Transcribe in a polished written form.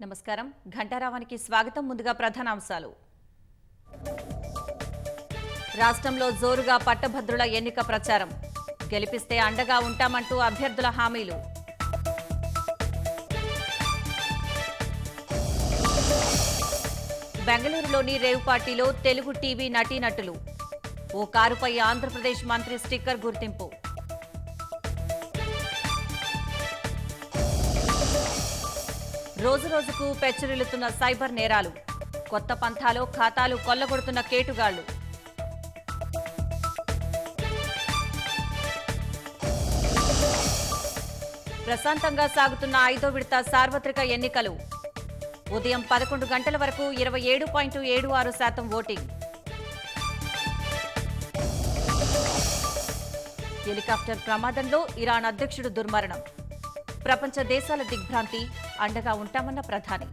నమస్కారం ఘంటారావానికి స్వాగతం. ముందుగా ప్రధానాంశాలు. రాష్ట్రంలో జోరుగా పట్టభద్రుల ఎన్నిక ప్రచారం. గెలిపిస్తే అండగా ఉంటామంటూ అభ్యర్థుల హామీలు. బెంగళూరులోని రేవ్ పార్టీలో తెలుగు టీవీ నటీనటులు. ఓ కారుపై ఆంధ్రప్రదేశ్ మంత్రి స్టిక్కర్ గుర్తింపు. రోజురోజుకు పెచ్చురిల్లుతున్న సైబర్ నేరాలు. కొత్త పంథాలో ఖాతాలు కొల్లగొడుతున్న కేటుగాళ్లు. ప్రశాంతంగా సాగుతున్న 5వ విడత సార్వత్రిక ఎన్నికలు. ఉదయం 11 గంటల వరకు 27.76% ఓటింగ్. హెలికాప్టర్ ప్రమాదంలో ఇరాన్ అధ్యక్షుడు దుర్మరణం. ప్రపంచ దేశాల దిగ్భ్రాంతి, అండగా ఉంటామన్న ప్రధాని.